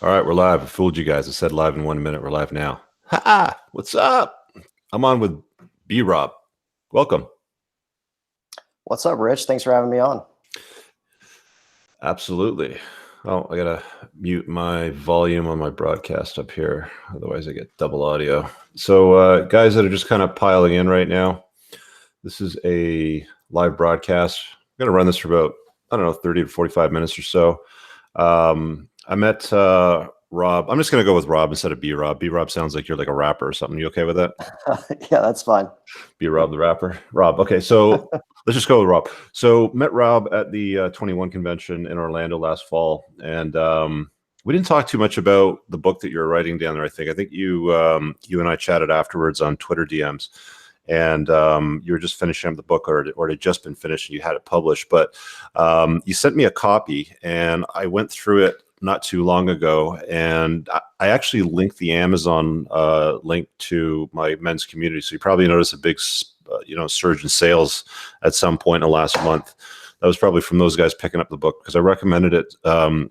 All right, we're live. I fooled you guys. I said live in 1 minute. We're live now. Ha! What's up? I'm on with B Rob. Welcome. What's up, Rich? Thanks for having me on. Absolutely. Oh, I gotta mute my volume on my broadcast up here. Otherwise, I get double audio. So, guys that are just kind of piling in right now, this is a live broadcast. I'm gonna run this for about, I don't know, 30 to 45 minutes or so. I met Rob. I'm just going to go with Rob instead of B Rob. B Rob sounds like you're like a rapper or something. You okay with that? Yeah, that's fine. B Rob the rapper. Rob. Okay, so let's just go with Rob. So met Rob at the 21 convention in Orlando last fall, and we didn't talk too much about the book that you're writing down there. I think you and I chatted afterwards on Twitter DMs. And you were just finishing up the book, or it had just been finished, and you had it published. But you sent me a copy, and I went through it not too long ago, and I actually linked the Amazon link to my men's community. So you probably noticed a big, surge in sales at some point in the last month. That was probably from those guys picking up the book because I recommended it on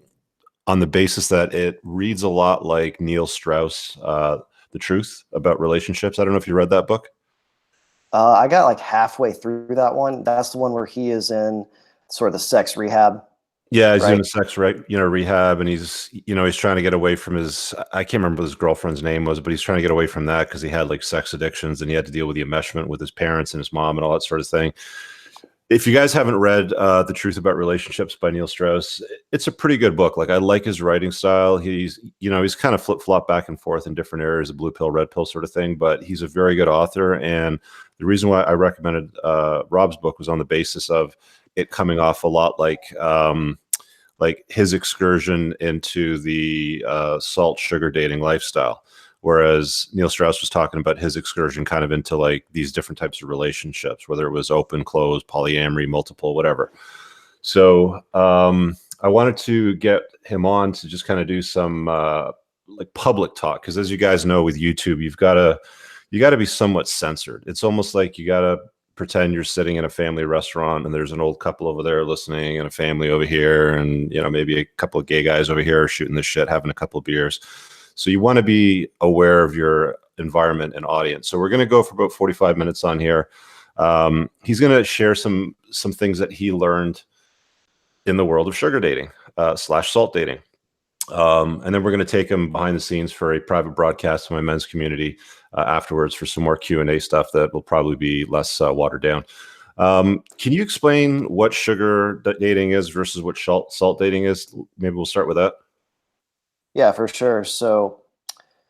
the basis that it reads a lot like Neil Strauss, The Truth About Relationships. I don't know if you read that book. I got like halfway through that one. That's the one where he is in sort of the sex rehab, Yeah, he's doing right? a rehab, and he's trying to get away from his. I can't remember what his girlfriend's name was, but he's trying to get away from that because he had like sex addictions, and he had to deal with the enmeshment with his parents and his mom and all that sort of thing. If you guys haven't read The Truth About Relationships by Neil Strauss, it's a pretty good book. Like, I like his writing style. He's kind of flip-flop back and forth in different areas, a blue pill, red pill sort of thing, but he's a very good author. And the reason why I recommended Rob's book was on the basis of it coming off a lot like his excursion into the salt sugar dating lifestyle. Whereas Neil Strauss was talking about his excursion kind of into like these different types of relationships, whether it was open, closed, polyamory, multiple, whatever. So I wanted to get him on to just kind of do some like public talk, because as you guys know, with YouTube, you got to be somewhat censored. It's almost like you got to pretend you're sitting in a family restaurant and there's an old couple over there listening and a family over here, and maybe a couple of gay guys over here shooting the shit, having a couple of beers. So you want to be aware of your environment and audience. So we're going to go for about 45 minutes on here. He's going to share some things that he learned in the world of sugar dating slash salt dating. And then we're going to take him behind the scenes for a private broadcast to my men's community afterwards for some more Q&A stuff that will probably be less watered down. Can you explain what sugar dating is versus what salt dating is? Maybe we'll start with that. Yeah, for sure. So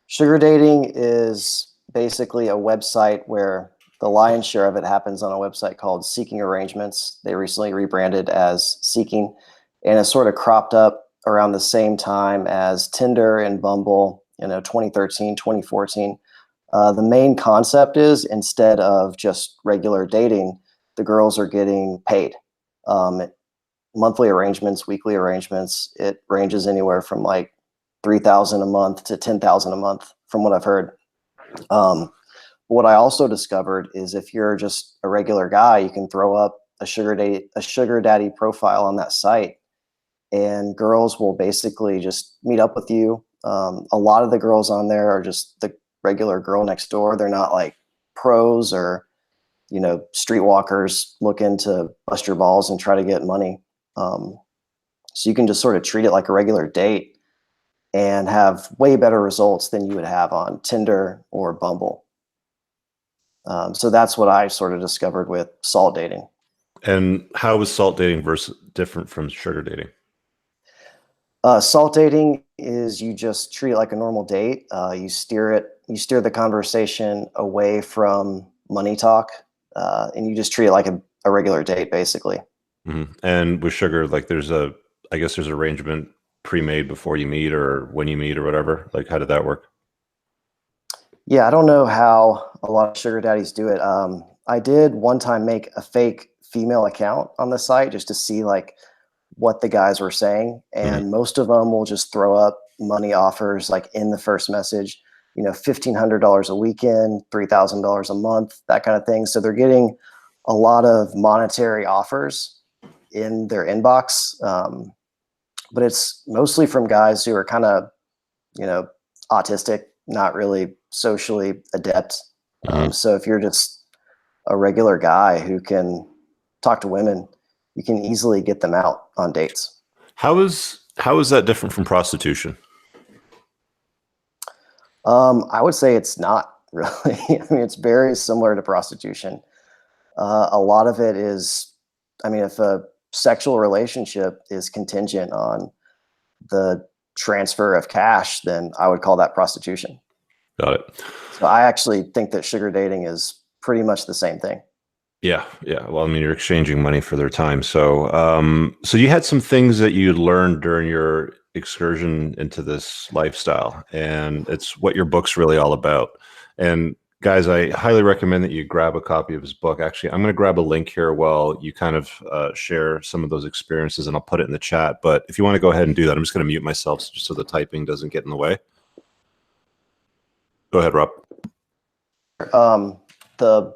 sugar dating is basically a website where the lion's share of it happens on a website called Seeking Arrangements. They recently rebranded as Seeking, and it's sort of cropped up around the same time as Tinder and Bumble, 2013, 2014. The main concept is, instead of just regular dating, the girls are getting paid. Monthly arrangements, weekly arrangements. It ranges anywhere from like 3,000 a month to 10,000 a month, from what I've heard. What I also discovered is, if you're just a regular guy, you can throw up a sugar daddy profile on that site, and girls will basically just meet up with you. A lot of the girls on there are just the regular girl next door. They're not like pros or streetwalkers looking to bust your balls and try to get money. So you can just sort of treat it like a regular date and have way better results than you would have on Tinder or Bumble. So that's what I sort of discovered with salt dating. And how is salt dating versus different from sugar dating? Salt dating is, you just treat it like a normal date. You steer the conversation away from money talk, and you just treat it like a regular date, basically. Mm-hmm. And with sugar, like I guess there's arrangement pre-made before you meet or when you meet or whatever. Like, how did that work? Yeah, I don't know how a lot of sugar daddies do it. I did one time make a fake female account on the site just to see like what the guys were saying, Mm-hmm. and most of them will just throw up money offers like in the first message. $1,500 a weekend, $3,000 a month, that kind of thing. So they're getting a lot of monetary offers in their inbox, but it's mostly from guys who are kind of you know, autistic, not really socially adept. Mhm. So if you're just a regular guy who can talk to women, you can easily get them out on dates. How is that different from prostitution? I would say it's not really. I mean, it's very similar to prostitution. A lot of it is, I mean, if a sexual relationship is contingent on the transfer of cash, then I would call that prostitution. Got it. So I actually think that sugar dating is pretty much the same thing. Yeah, yeah. Well, I mean, you're exchanging money for their time. So you had some things that you learned during your excursion into this lifestyle, and it's what your book's really all about. And guys, I highly recommend that you grab a copy of his book. Actually, I'm going to grab a link here while you kind of share some of those experiences, and I'll put it in the chat. But if you want to go ahead and do that, I'm just going to mute myself just so the typing doesn't get in the way. Go ahead, Rob. The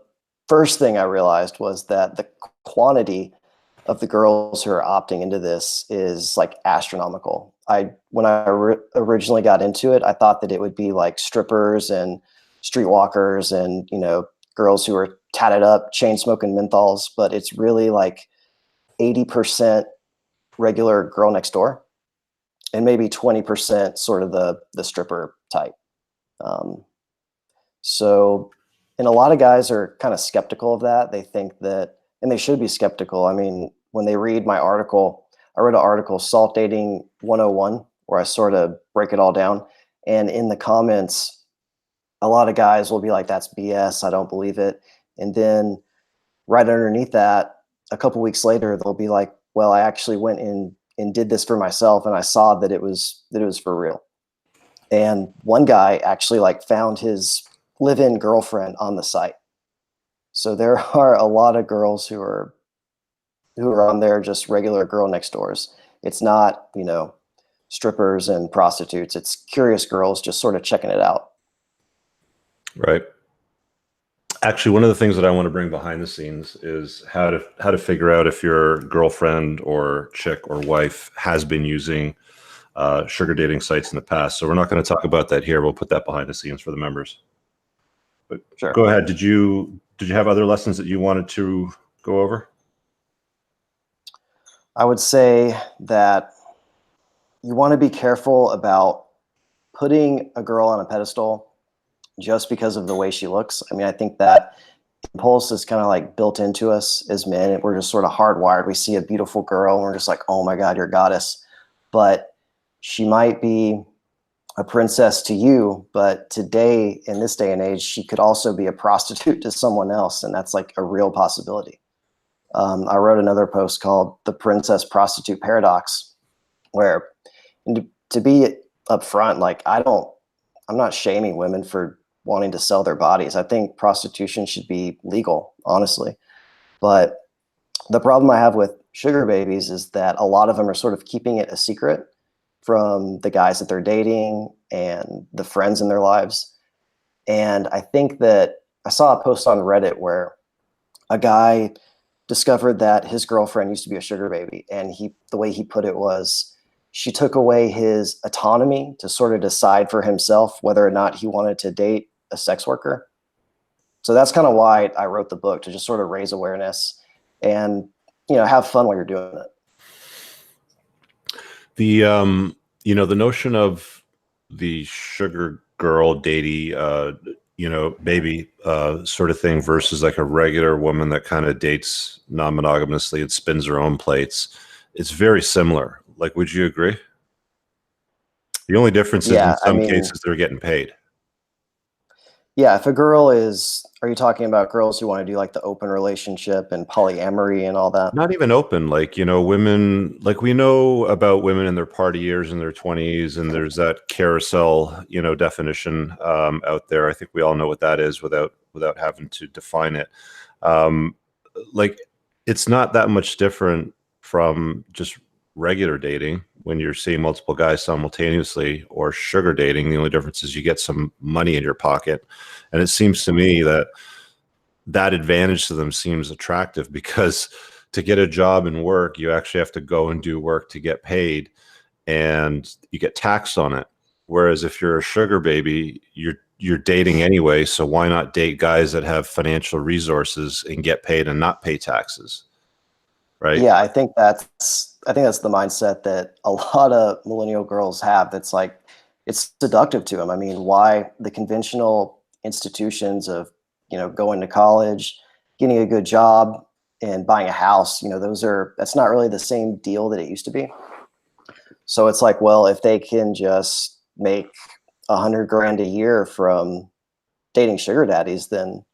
first thing I realized was that the quantity of the girls who are opting into this is like astronomical. When I originally got into it, I thought that it would be like strippers and streetwalkers and, you know, girls who are tatted up, chain smoking menthols, but it's really like 80% regular girl next door and maybe 20% sort of the stripper type. Um, so, and a lot of guys are kind of skeptical of that. They think that, and they should be skeptical. I mean, when they read my article, I wrote an article, Salt Dating 101, where I sort of break it all down. And in the comments, a lot of guys will be like, that's BS. I don't believe it. And then right underneath that, a couple weeks later, they'll be like, well, I actually went in and did this for myself. And I saw that it was for real. And one guy actually like found his live-in girlfriend on the site. So there are a lot of girls who are on there, just regular girl next doors. It's not, you know, strippers and prostitutes. It's curious girls just sort of checking it out. Right. Actually, one of the things that I want to bring behind the scenes is how to figure out if your girlfriend or chick or wife has been using sugar dating sites in the past. So we're not going to talk about that here. We'll put that behind the scenes for the members. But Sure. go ahead. Did you have other lessons that you wanted to go over? I would say that you want to be careful about putting a girl on a pedestal just because of the way she looks. I mean, I think that impulse is kind of like built into us as men. We're just sort of hardwired. We see a beautiful girl and we're just like, oh my God, you're a goddess. But she might be a princess to you, but today, in this day and age, she could also be a prostitute to someone else. And that's like a real possibility. I wrote another post called The Princess Prostitute Paradox, where, and to be upfront, like I'm not shaming women for wanting to sell their bodies. I think prostitution should be legal, honestly. But the problem I have with sugar babies is that a lot of them are sort of keeping it a secret from the guys that they're dating and the friends in their lives. And I think that I saw a post on Reddit where a guy discovered that his girlfriend used to be a sugar baby. And the way he put it was, she took away his autonomy to sort of decide for himself whether or not he wanted to date a sex worker. So that's kind of why I wrote the book, to just sort of raise awareness and, you know, have fun while you're doing it. The notion of the sugar girl datey baby sort of thing versus like a regular woman that kind of dates non-monogamously and spins her own plates, it's very similar. Like, would you agree? The only difference is in Yeah, I some mean, cases they're getting paid. yeah, if a girl is, are you talking about girls who want to do like the open relationship and polyamory and all that? Not even open, like, women, like we know about women in their party years in their 20s, and there's that carousel, definition out there. I think we all know what that is without having to define it. Um, like, it's not that much different from just regular dating when you're seeing multiple guys simultaneously, or sugar dating. The only difference is you get some money in your pocket. And it seems to me that advantage to them seems attractive, because to get a job and work, you actually have to go and do work to get paid, and you get taxed on it. Whereas if you're a sugar baby, you're dating anyway, so why not date guys that have financial resources and get paid and not pay taxes, right? Yeah, I think that's the mindset that a lot of millennial girls have. That's like it's seductive to them. I mean, why the conventional institutions of going to college, getting a good job, and buying a house, that's not really the same deal that it used to be. So it's like, well, if they can just make 100 grand a year from dating sugar daddies, then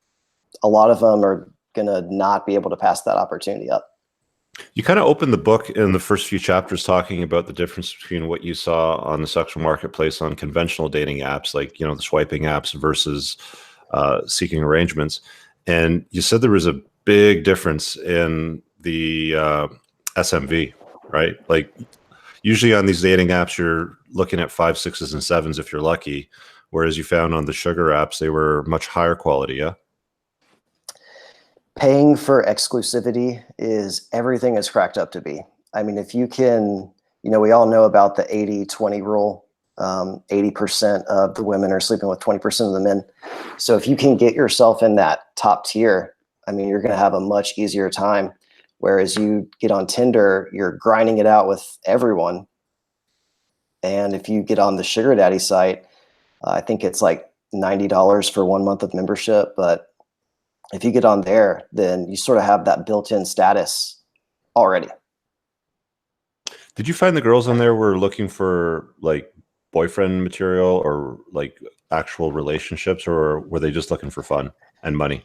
a lot of them are gonna not be able to pass that opportunity up. You kind of opened the book in the first few chapters talking about the difference between what you saw on the sexual marketplace on conventional dating apps, like the swiping apps versus seeking arrangements. And you said there was a big difference in the SMV, right? Like usually on these dating apps, you're looking at 5, 6s, and 7s if you're lucky, whereas you found on the sugar apps they were much higher quality. Yeah. Paying for exclusivity is everything it's cracked up to be. I mean, if you can, we all know about the 80-20 rule. 80% of the women are sleeping with 20% of the men. So if you can get yourself in that top tier, I mean, you're going to have a much easier time. Whereas you get on Tinder, you're grinding it out with everyone. And if you get on the sugar daddy site, I think it's like $90 for 1 month of membership. But if you get on there, then you sort of have that built-in status already. Did you find the girls on there were looking for like boyfriend material or like actual relationships, or were they just looking for fun and money?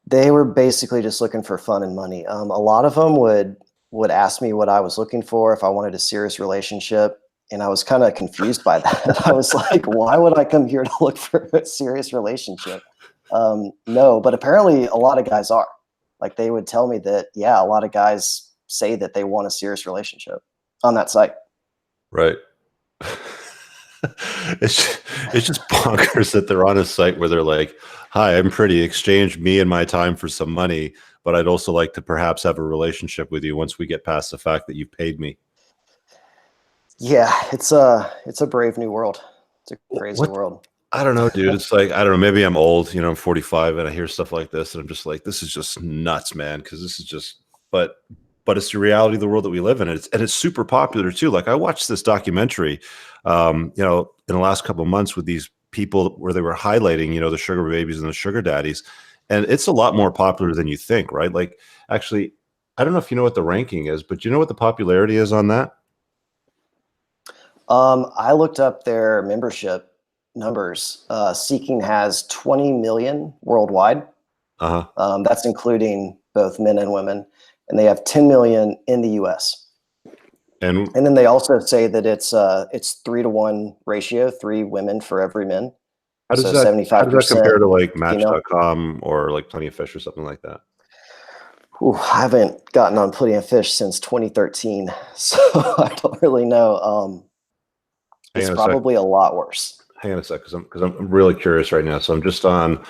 They were basically just looking for fun and money. A lot of them would ask me what I was looking for, if I wanted a serious relationship, and I was kind of confused by that. I was like, why would I come here to look for a serious relationship? No, but apparently a lot of guys are. Like they would tell me that, yeah, a lot of guys say that they want a serious relationship on that site. Right. It's just bonkers that they're on a site where they're like, "Hi, I'm pretty. Exchange me and my time for some money, but I'd also like to perhaps have a relationship with you once we get past the fact that you've paid me." Yeah, it's a brave new world. It's a crazy What? world. I don't know, dude. It's like I don't know. Maybe I'm old. I'm 45, and I hear stuff like this, and I'm just like, this is just nuts, man. Because this is just, but it's the reality of the world that we live in, and it's super popular too. Like I watched this documentary, in the last couple of months with these people where they were highlighting, the sugar babies and the sugar daddies, and it's a lot more popular than you think, right? Like actually, I don't know if you know what the ranking is, but do you know what the popularity is on that? I looked up their membership numbers. Seeking has 20 million worldwide. Uh huh. That's including both men and women, and they have 10 million in the U.S. And And then they also say that it's 3-to-1 ratio, 3 women for every man. So how does that compare 75% to like female. Match.com or like Plenty of Fish or something like that? Ooh, I haven't gotten on Plenty of Fish since 2013, so I don't really know. Hang It's on a sec. probably a lot worse. Hang on a sec, because I'm really curious right now. So I'm just on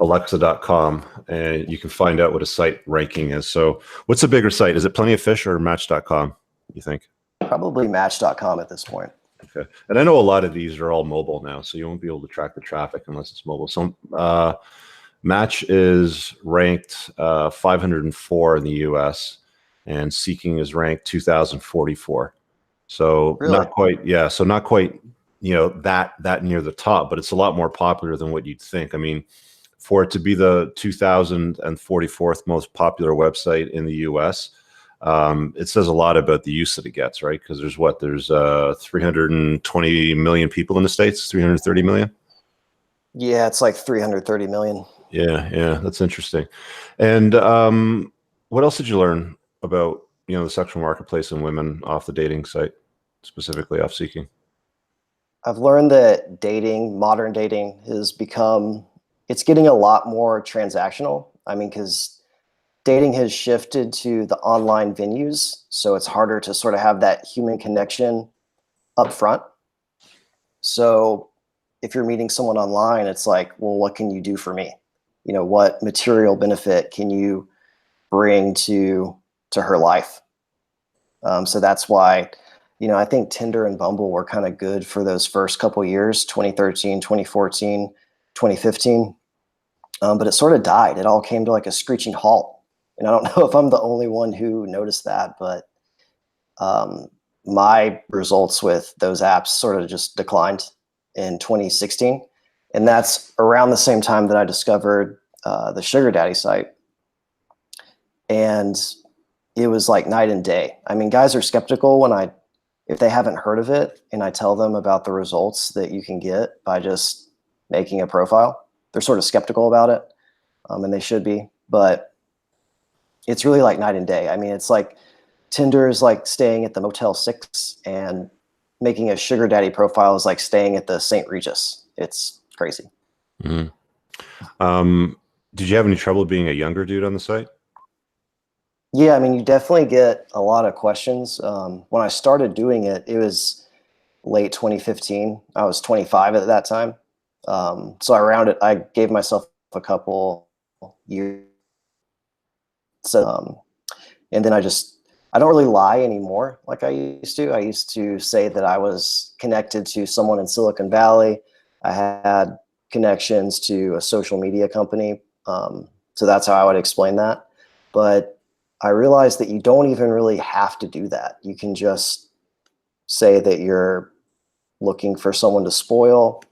Alexa.com, and you can find out what a site ranking is. So what's a bigger site? Is it Plenty of Fish or Match.com? You think? Probably Match.com at this point. Okay. And I know a lot of these are all mobile now, so you won't be able to track the traffic unless it's mobile. So Match is ranked 504 in the US, and Seeking is ranked 2044. So Really? not quite, yeah. So not quite, that near the top, but it's a lot more popular than what you'd think. I mean, for it to be the 2044th most popular website in the US, it says a lot about the use that it gets, right? Because there's 320 million people in the States, 330 million. Yeah, it's like 330 million. Yeah, that's interesting. And what else did you learn about the sexual marketplace and women off the dating site, specifically off Seeking? I've learned that modern dating it's getting a lot more transactional. I mean, because dating has shifted to the online venues, so it's harder to sort of have that human connection up front. So if you're meeting someone online, it's like, well, what can you do for me? What material benefit can you bring to her life? So that's why I think Tinder and Bumble were kind of good for those first couple years, 2013, 2014, 2015. But it sort of died. It all came to like a screeching halt. And I don't know if I'm the only one who noticed that, but um, my results with those apps sort of just declined in 2016. And that's around the same time that I discovered the Sugar Daddy site. And it was like night and day. I mean, guys are skeptical if they haven't heard of it and I tell them about the results that you can get by just making a profile. They're sort of skeptical about it, and they should be. But it's really like night and day. I mean, it's like Tinder is like staying at the Motel 6, and making a Sugar Daddy profile is like staying at the St. Regis. It's crazy. Mhm. Did you have any trouble being a younger dude on the site? Yeah, I mean, you definitely get a lot of questions. When I started doing it, it was late 2015. I was 25 at that time. So I gave myself a couple years. So, and then I don't really lie anymore like I used to. I used to say that I was connected to someone in Silicon Valley. I had connections to a social media company. So that's how I would explain that. But I realized that you don't even really have to do that. You can just say that you're looking for someone to spoil,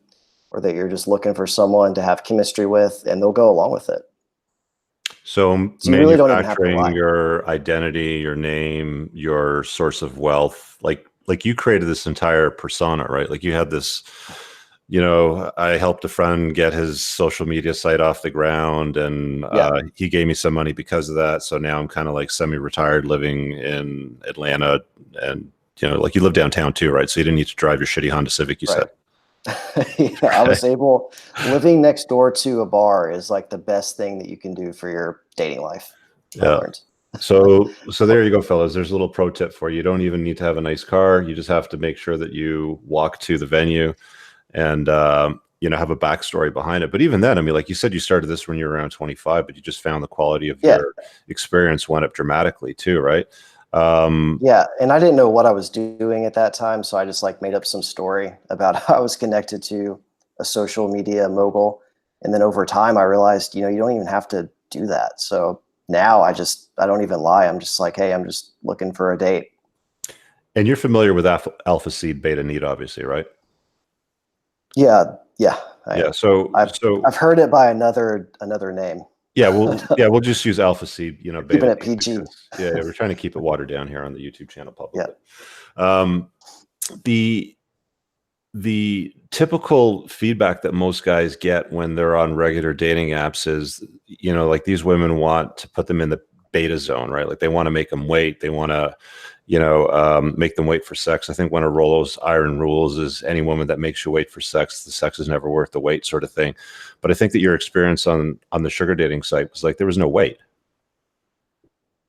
or that you're just looking for someone to have chemistry with, and they'll go along with it. So So you really don't even have to manufacturing lie. your identity, your name, your source of wealth, like you created this entire persona, right? Like you had this, I helped a friend get his social media site off the ground, and Yeah, he gave me some money because of that. So now I'm kind of like semi-retired living in Atlanta, and like you live downtown too, right? So you didn't need to drive your shitty Honda Civic, you said. right. Yeah, living next door to a bar is like the best thing that you can do for your dating life, I Yeah. learned. So there you go, fellas. There's a little pro tip for you. You don't even need to have a nice car. You just have to make sure that you walk to the venue, and have a backstory behind it. But even then, I mean, like you said, you started this when you were around 25, but you just found the quality of Yeah, your experience went up dramatically too, right? Um, yeah. And I didn't know what I was doing at that time. So I just like made up some story about how I was connected to a social media mogul. And then over time, I realized, you don't even have to do that. So now I don't even lie. I'm just like, hey, I'm just looking for a date. and you're familiar with alpha seed beta need, obviously, right? Yeah, yeah, I Yeah. am. So I've heard it by another name. yeah, we'll just use alpha seed, Keeping beta it need, PG. because yeah, we're trying to keep it watered down here on the YouTube channel Yeah. publicly. Um, the the typical feedback that most guys get when they're on regular dating apps is, like these women want to put them in the beta zone, right? Like they want to make them wait. They want to, make them wait for sex. I think one of Rollo's iron rules is any woman that makes you wait for sex, the sex is never worth the wait, sort of thing. But I think that your experience on the sugar dating site was like there was no wait.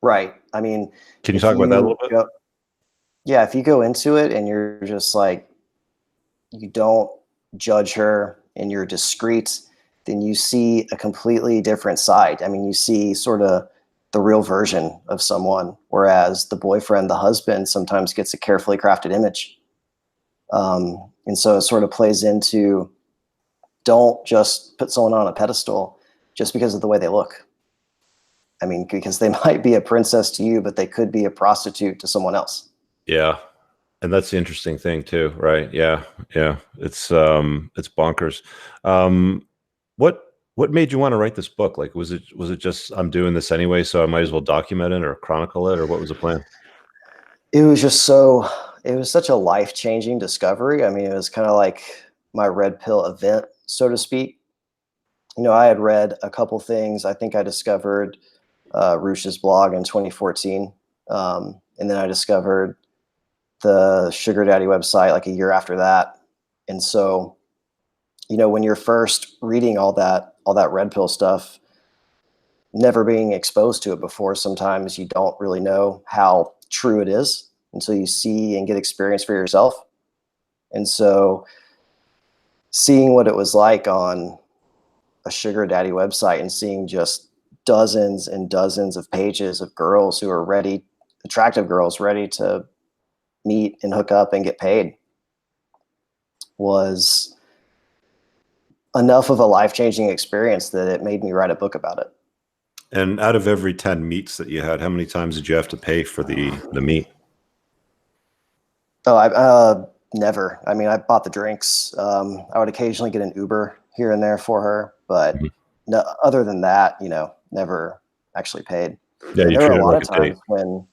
Right. I mean, Can you if talk about that a little you bit? go, yeah, if you go into it and you're just like, you don't judge her and you're discreet, then you see a completely different side. I mean, you see sort of the real version of someone, whereas the boyfriend, the husband, sometimes gets a carefully crafted image. And so it sort of plays into, don't just put someone on a pedestal just because of the way they look. I mean, because they might be a princess to you, but they could be a prostitute to someone else. Yeah. And that's the interesting thing too, right? Yeah, yeah. It's bonkers. Um, what made you want to write this book? Like, was it just I'm doing this anyway, so I might as well document it or chronicle it, or what was the plan? It was it was such a life changing discovery. I mean, it was kind of like my red pill event, so to speak. I had read a couple things. I think I discovered Rush's blog in 2014. And then I discovered the Sugar Daddy website like a year after that. And so, when you're first reading all that red pill stuff, never being exposed to it before, sometimes you don't really know how true it is until you see and get experience for yourself. And so seeing what it was like on a sugar daddy website and seeing just dozens and dozens of pages of girls who are ready, attractive girls ready to meet and hook up and get paid was enough of a life-changing experience that it made me write a book about it. And out of every 10 meets that you had, how many times did you have to pay for the meet? Oh, I never. I mean, I bought the drinks. I would occasionally get an Uber here and there for her, but no, other than that, never actually paid. Yeah, And you there were treat a it lot like of a date. times when,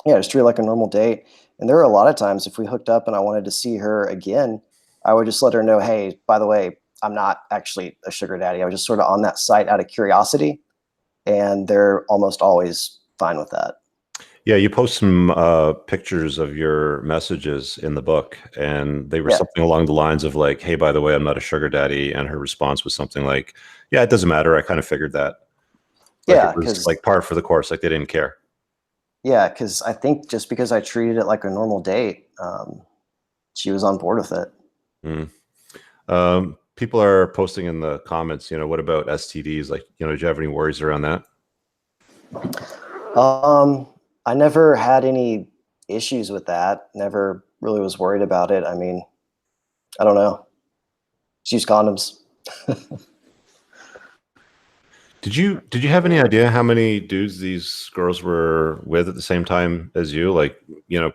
yeah, just treat it like a normal date. And there were a lot of times if we hooked up and I wanted to see her again, I would just let her know, hey, by the way, I'm not actually a sugar daddy. I was just sort of on that site out of curiosity, and they're almost always fine with that. Yeah, you post some pictures of your messages in the book, and they were Yeah. something along the lines of like, "Hey, by the way, I'm not a sugar daddy," and her response was something like, "Yeah, it doesn't matter. I kind of figured that." Like it Yeah, was because like par for the course. Like they didn't care. I think just because I treated it like a normal date, she was on board with it. Mm. People are posting in the comments, what about STDs? Like, do you have any worries around that? I never had any issues with that. Never really was worried about it. I mean, I don't know. Just use condoms. Did you have any idea how many dudes these girls were with at the same time as you? Like,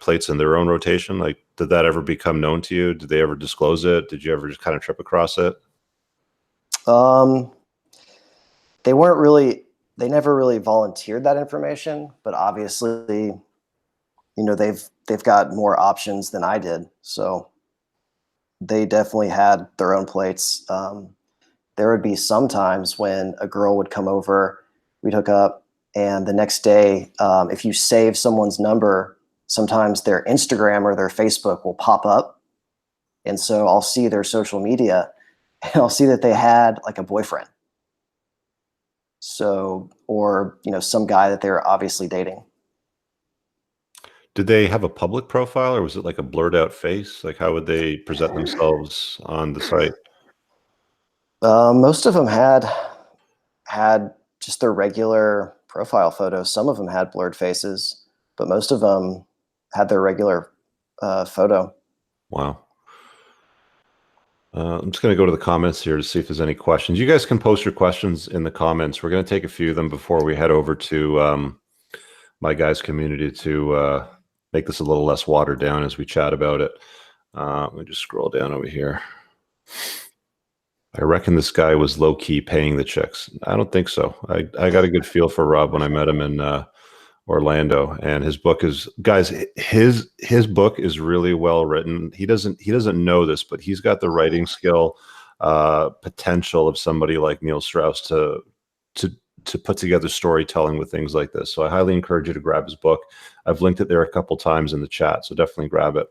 plates in their own rotation? Like, did that ever become known to you? Did they ever disclose it? Did you ever just kind of trip across it? Um, they weren't really. They never really volunteered that information, but obviously, they've got more options than I did, so they definitely had their own plates. There would be some times when a girl would come over, we'd hook up, and the next day, if you save someone's number, sometimes their Instagram or their Facebook will pop up. And so I'll see their social media and I'll see that they had like a boyfriend. So, or, some guy that they're obviously dating. Did they have a public profile or was it like a blurred out face? Like, how would they present themselves on the site? Most of them had just their regular profile photos. Some of them had blurred faces, but most of them had their regular photo. Wow. I'm just going to go to the comments here to see if there's any questions. You guys can post your questions in the comments. We're going to take a few of them before we head over to my guys' community to make this a little less watered down as we chat about it. Let me just scroll down over here. I reckon this guy was low key paying the chicks. I don't think so. I got a good feel for Rob when I met him in Orlando, and his book is, guys, his book is really well written. He doesn't know this, but he's got the writing skill, potential of somebody like Neil Strauss to put together storytelling with things like this. So I highly encourage you to grab his book. I've linked it there a couple times in the chat, so definitely grab it.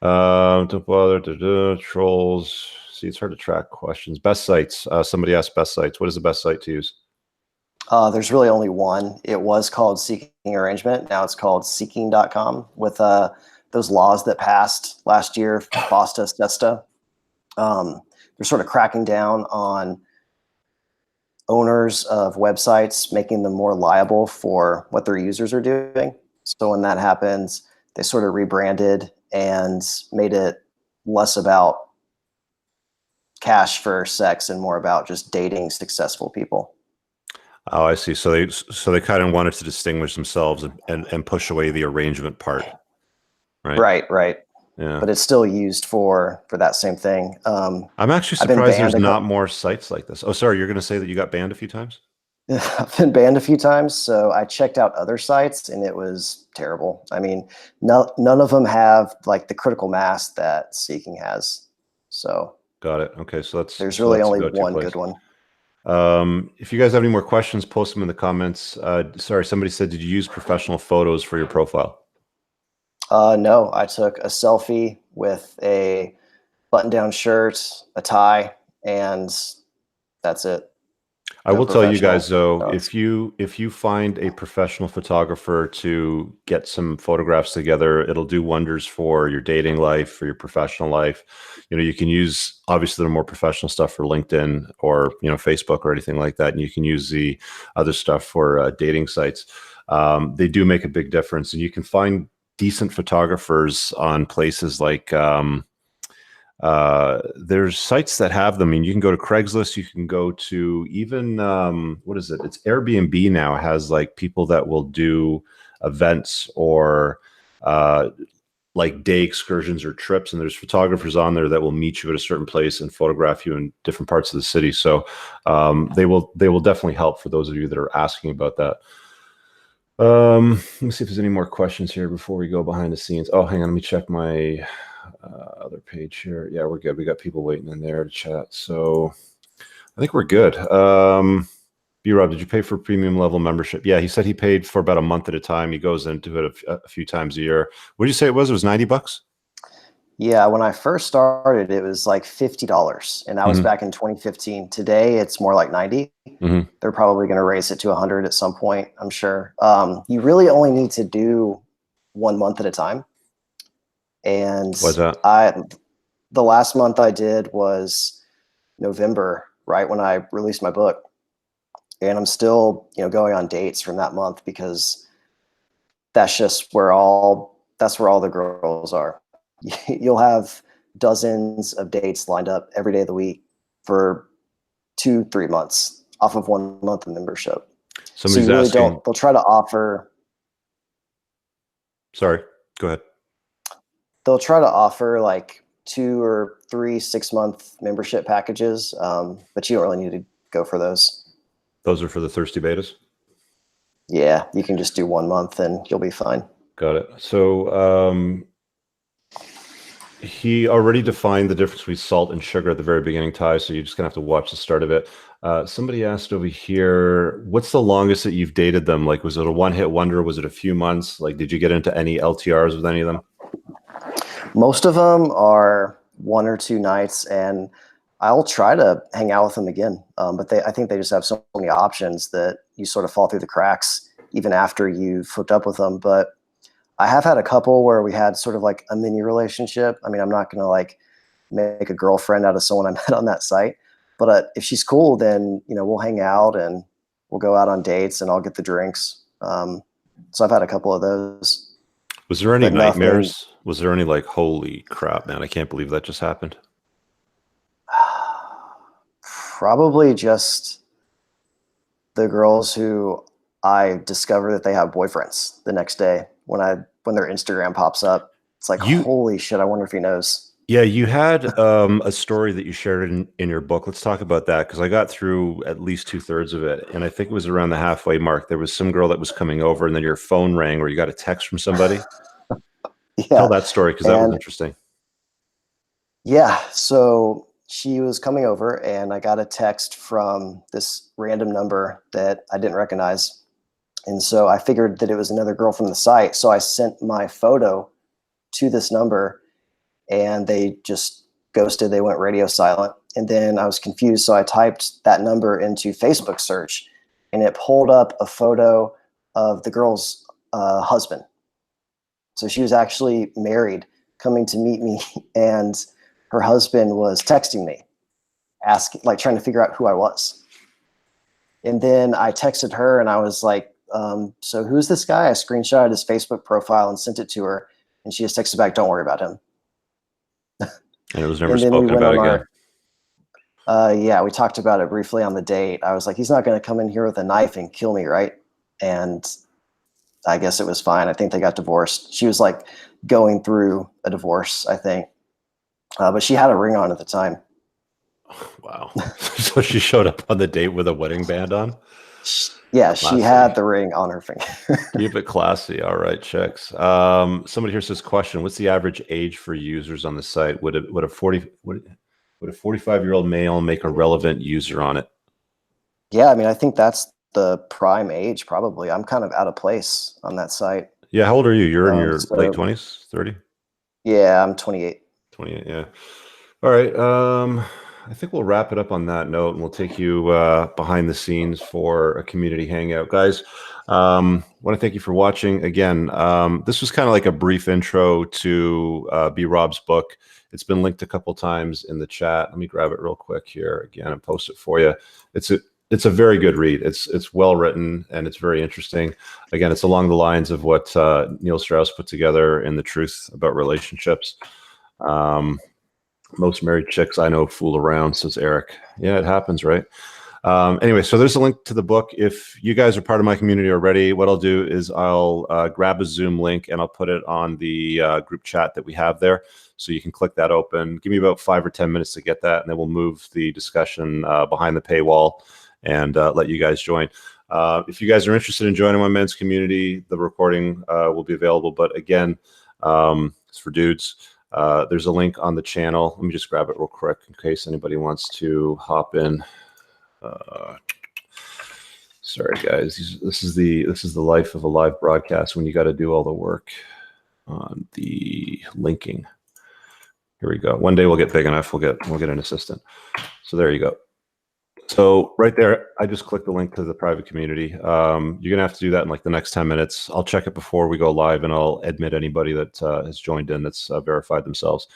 Don't bother. Trolls. See, it's hard to track questions. Best sites. Somebody asked best sites. What is the best site to use? There's really only one. It was called Seeking Arrangement. Now it's called seeking.com with those laws that passed last year, FOSTA, SESTA. They're sort of cracking down on owners of websites, making them more liable for what their users are doing. So when that happens, they sort of rebranded and made it less about cash for sex and more about just dating successful people. Oh, I see. So they kind of wanted to distinguish themselves and push away the arrangement part, right? Right. Yeah. But it's still used for that same thing. I'm actually I've been surprised there's banned. not more sites like this. Oh, sorry, you're going to say that you got banned a few times? I've been banned a few times, so I checked out other sites, and it was terrible. I mean, none of them have like the critical mass that Seeking has. So Got it. Okay, so there's really that's a only go-to one place. good one. If you guys have any more questions, post them in the comments. Sorry, somebody said, did you use professional photos for your profile? No, I took a selfie with a button-down shirt, a tie, and that's it. I will tell you guys though, photos. if you find a professional photographer to get some photographs together, it'll do wonders for your dating life, for your professional life. You can use obviously the more professional stuff for LinkedIn or Facebook or anything like that, and you can use the other stuff for dating sites. They do make a big difference, and you can find decent photographers on places like there's sites that have them. I mean, you can go to Craigslist, you can go to even what is it? It's Airbnb now has like people that will do events or like day excursions or trips, and there's photographers on there that will meet you at a certain place and photograph you in different parts of the city. So they will definitely help for those of you that are asking about that. Let me see if there's any more questions here before we go behind the scenes. Oh, hang on, let me check my other page here. Yeah, we're good. We got people waiting in there to chat, so I think we're good. B-Rob, did you pay for premium level membership? Yeah, he said he paid for about a month at a time. He goes into it a few times a year. What did you say it was? It was $90? Yeah, when I first started, it was like $50, and that was back in 2015. Today, it's more like 90. They're probably going to raise it to 100 at some point, I'm sure. You really only need to do 1 month at a time. And What's that? the last month I did was November, right when I released my book. And I'm still, going on dates from that month because that's just where all the girls are. You'll have dozens of dates lined up every day of the week for 2-3 months off of 1 month of membership. Somebody's so you really asking. they'll try to offer. Sorry, go ahead. They'll try to offer like 2 or 3 6-month membership packages, but you don't really need to go for those. Those are for the thirsty betas? Yeah, you can just do 1 month and you'll be fine. Got it. So he already defined the difference between salt and sugar at the very beginning, Ty, so you're just going to have to watch the start of it. Somebody asked over here, what's the longest that you've dated them? Like, was it a one-hit wonder? Was it a few months? Like, did you get into any LTRs with any of them? Most of them are 1 or 2 nights, and I'll try to hang out with them again. But I think they just have so many options that you sort of fall through the cracks even after you've hooked up with them. But I have had a couple where we had sort of like a mini relationship. I mean, I'm not going to like make a girlfriend out of someone I met on that site, but if she's cool, then, we'll hang out and we'll go out on dates and I'll get the drinks. So I've had a couple of those. Was there any nightmares? Was there any like, holy crap, man, I can't believe that just happened? Probably just the girls who I discover that they have boyfriends the next day when their Instagram pops up. It's like, holy shit, I wonder if he knows. Yeah, you had a story that you shared in your book. Let's talk about that, because I got through at least 2/3 of it, and I think it was around the halfway mark. There was some girl that was coming over, and then your phone rang, or you got a text from somebody. Yeah. Tell that story, because that was interesting. Yeah, so she was coming over, and I got a text from this random number that I didn't recognize. And so I figured that it was another girl from the site. So I sent my photo to this number, and they just ghosted. They went radio silent. And then I was confused. So I typed that number into Facebook search, and it pulled up a photo of the girl's husband. So she was actually married, coming to meet me, and her husband was texting me, trying to figure out who I was. And then I texted her, and I was like, so who's this guy? I screenshotted his Facebook profile and sent it to her, and she just texted back, don't worry about him. And it was never spoken about again. Yeah, we talked about it briefly on the date. I was like, he's not going to come in here with a knife and kill me, right? And I guess it was fine. I think they got divorced. She was like going through a divorce, I think. But she had a ring on at the time. Wow. So she showed up on the date with a wedding band on? Yeah, classy. She had the ring on her finger. Keep it classy. All right, checks. Somebody here says, question, what's the average age for users on the site? Would a 45-year-old male make a relevant user on it? Yeah, I mean, I think that's the prime age, probably. I'm kind of out of place on that site. Yeah, how old are you? You're in your late 20s, 30? Yeah, I'm 28. 28, yeah. All right. I think we'll wrap it up on that note, and we'll take you behind the scenes for a community hangout. Guys, want to thank you for watching. Again, this was kind of like a brief intro to B. Rob's book. It's been linked a couple times in the chat. Let me grab it real quick here again and post it for you. It's it's a very good read. It's well written and it's very interesting. Again, it's along the lines of what Neil Strauss put together in The Truth About Relationships. Most married chicks I know fool around, says Eric. Yeah, it happens, right? Anyway, so there's a link to the book. If you guys are part of my community already, what I'll do is I'll grab a Zoom link and I'll put it on the group chat that we have there. So you can click that open. Give me about 5 or 10 minutes to get that, and then we'll move the discussion behind the paywall and let you guys join. If you guys are interested in joining my men's community, the recording will be available. But again, it's for dudes. There's a link on the channel. Let me just grab it real quick in case anybody wants to hop in. Sorry guys, this is the life of a live broadcast when you got to do all the work on the linking. Here we go. One day we'll get big enough, we'll get an assistant. So there you go. So right there, I just clicked the link to the private community. You're gonna have to do that in like the next 10 minutes. I'll check it before we go live, and I'll admit anybody that has joined in that's verified themselves.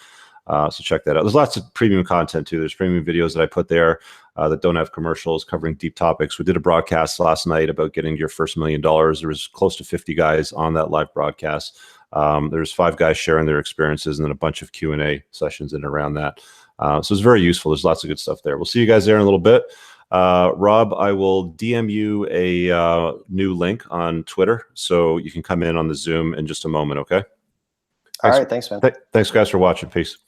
So check that out. There's lots of premium content too. There's premium videos that I put there that don't have commercials, covering deep topics. We did a broadcast last night about getting your first $1 million. There was close to 50 guys on that live broadcast. There's 5 guys sharing their experiences, and then a bunch of Q&A sessions in and around that. So it's very useful. There's lots of good stuff there. We'll see you guys there in a little bit. Rob, I will DM you a new link on Twitter, so you can come in on the Zoom in just a moment, okay? All right, thanks, man. Thanks, guys, for watching. Peace.